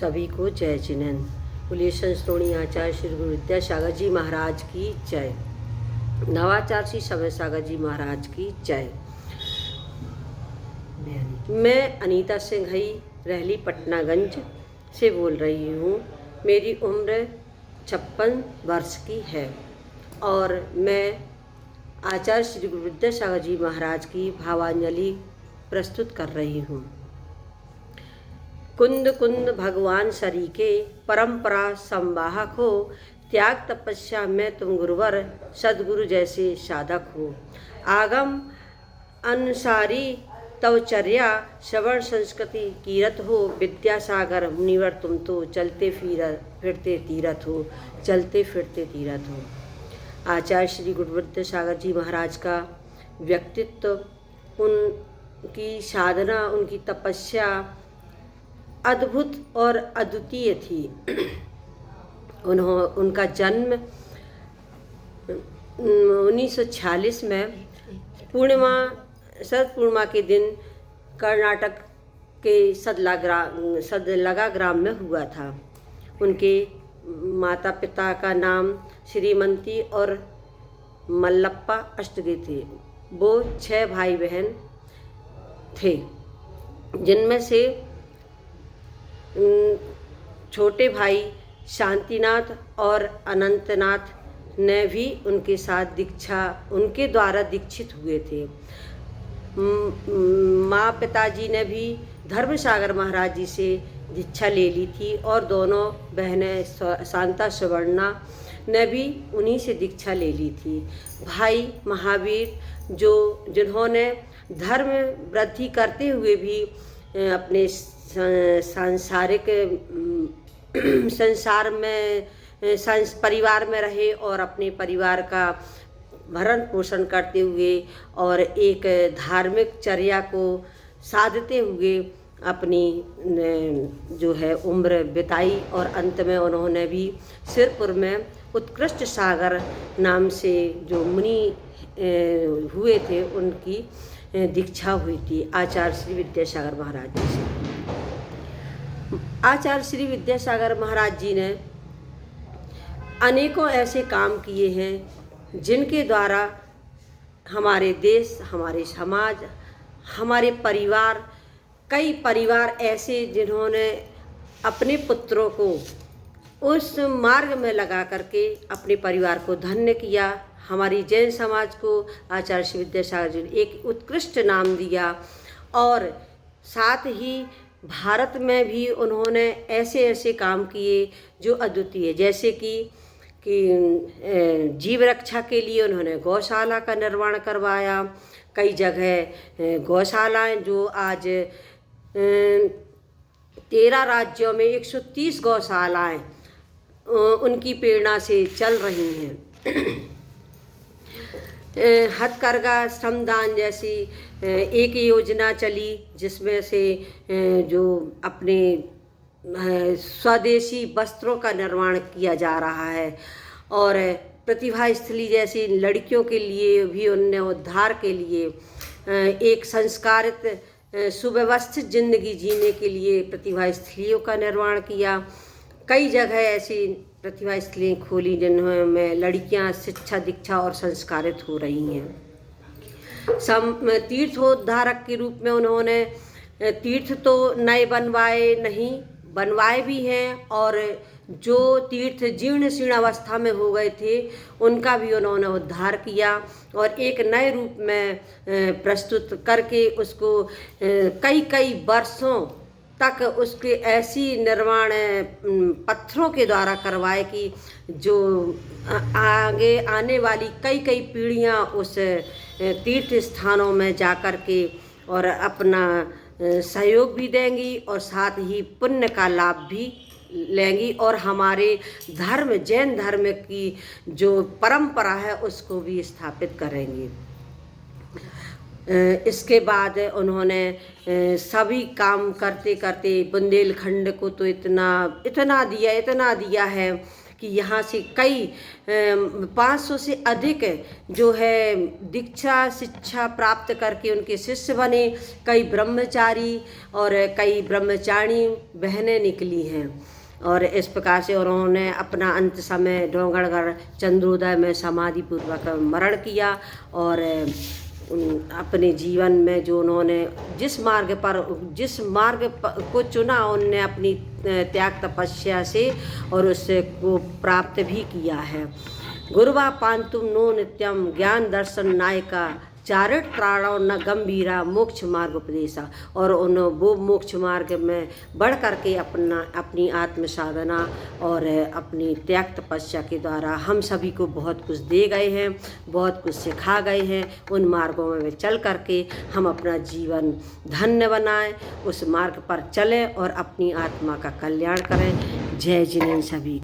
सभी को जय जिनेन्द्र। बोलिए संतोषी आचार्य श्री गुरु विद्यासागर जी महाराज की जय। नवाचार श्री समय सागर जी महाराज की जय। मैं अनीता सिंघई रहली पटनागंज से बोल रही हूँ। मेरी उम्र 56 वर्ष की है और मैं आचार्य श्री गुरु विद्यासागर जी महाराज की भावांजलि प्रस्तुत कर रही हूँ। कुंद कुंद भगवान सरीके परंपरा संवाहक हो, त्याग तपस्या में तुम गुरुवर सदगुरु जैसे साधक हो। आगम अनुसारी तवचर्या श्रवण संस्कृति कीरत हो, विद्यासागर मुनिवर तुम तो चलते फिरते तीरथ हो, चलते फिरते तीरथ हो। आचार्य श्री गुरु विद्यासागर जी महाराज का व्यक्तित्व, उनकी साधना, उनकी तपस्या अद्भुत और अद्वितीय थी। उनका जन्म 1946 में शरद पूर्णिमा के दिन कर्नाटक के सदलगा ग्राम में हुआ था। उनके माता पिता का नाम श्रीमती और मल्लप्पा अष्टगे थे। वो 6 भाई बहन थे, जिनमें से छोटे भाई शांतिनाथ और अनंतनाथ ने भी उनके साथ उनके द्वारा दीक्षित हुए थे। माँ पिताजी ने भी धर्मसागर महाराज जी से दीक्षा ले ली थी और दोनों बहनें शांता सुवर्णा ने भी उन्हीं से दीक्षा ले ली थी। भाई महावीर जिन्होंने धर्म वृद्धि करते हुए भी अपने सांसारिक संसार में परिवार में रहे और अपने परिवार का भरण पोषण करते हुए और एक धार्मिक चर्या को साधते हुए अपनी जो है उम्र बिताई। और अंत में उन्होंने भी सिरपुर में उत्कृष्ट सागर नाम से जो मुनि हुए थे, उनकी दीक्षा हुई थी आचार्य श्री विद्यासागर महाराज जी से। आचार्य श्री विद्यासागर महाराज जी ने अनेकों ऐसे काम किए हैं जिनके द्वारा हमारे देश, हमारे समाज, हमारे परिवार, कई परिवार ऐसे जिन्होंने अपने पुत्रों को उस मार्ग में लगा करके अपने परिवार को धन्य किया। हमारी जैन समाज को आचार्य श्री विद्यासागर जी ने एक उत्कृष्ट नाम दिया और साथ ही भारत में भी उन्होंने ऐसे ऐसे काम किए जो अद्वितीय, जैसे कि जीव रक्षा के लिए उन्होंने गौशाला का निर्माण करवाया। कई जगह गौशालाएं जो आज 13 राज्यों में 130 गौशालाएं उनकी प्रेरणा से चल रही हैं। हथकरघा श्रमदान जैसी एक योजना चली, जिसमें से जो अपने स्वदेशी वस्त्रों का निर्माण किया जा रहा है। और प्रतिभा स्थली जैसी लड़कियों के लिए भी उन्होंने उद्धार के लिए एक संस्कारित सुव्यवस्थित जिंदगी जीने के लिए प्रतिभा स्थलियों का निर्माण किया। कई जगह ऐसी प्रतिभा स्थलें खोली जिनमें लड़कियां शिक्षा, दीक्षा और संस्कारित हो रही हैं। तीर्थोद्धारक के रूप में उन्होंने तीर्थ तो नए बनवाए भी हैं और जो तीर्थ जीर्ण शीर्ण अवस्था में हो गए थे उनका भी उन्होंने उद्धार किया और एक नए रूप में प्रस्तुत करके उसको कई वर्षों तक उसके ऐसी निर्माण पत्थरों के द्वारा करवाए कि जो आगे आने वाली कई पीढ़ियां उस तीर्थ स्थानों में जाकर के और अपना सहयोग भी देंगी और साथ ही पुण्य का लाभ भी लेंगी और हमारे धर्म, जैन धर्म की जो परंपरा है उसको भी स्थापित करेंगी। इसके बाद उन्होंने सभी काम करते करते बुंदेलखंड को तो इतना दिया है कि यहाँ से कई 500 से अधिक जो है दीक्षा शिक्षा प्राप्त करके उनके शिष्य बने। कई ब्रह्मचारी और कई ब्रह्मचारिणी बहनें निकली हैं और इस प्रकार से उन्होंने अपना अंत समय डोंगरगढ़ चंद्रोदय में समाधि पूर्वक मरण किया। और अपने जीवन में जो उन्होंने जिस मार्ग को चुना उनने अपनी त्याग तपस्या से और उससे को प्राप्त भी किया है। गुरुवा पांतुम नो नित्यम ज्ञान दर्शन नायका चारित प्राणो न गंभीरा मोक्ष मार्ग उपदेशा। और वो मोक्ष मार्ग में बढ़ करके अपनी आत्म साधना और अपनी त्याग तपस्या के द्वारा हम सभी को बहुत कुछ दे गए हैं, बहुत कुछ सिखा गए हैं। उन मार्गों में चल करके हम अपना जीवन धन्य बनाएं, उस मार्ग पर चलें और अपनी आत्मा का कल्याण करें। जय जिनेन्द्र सभी।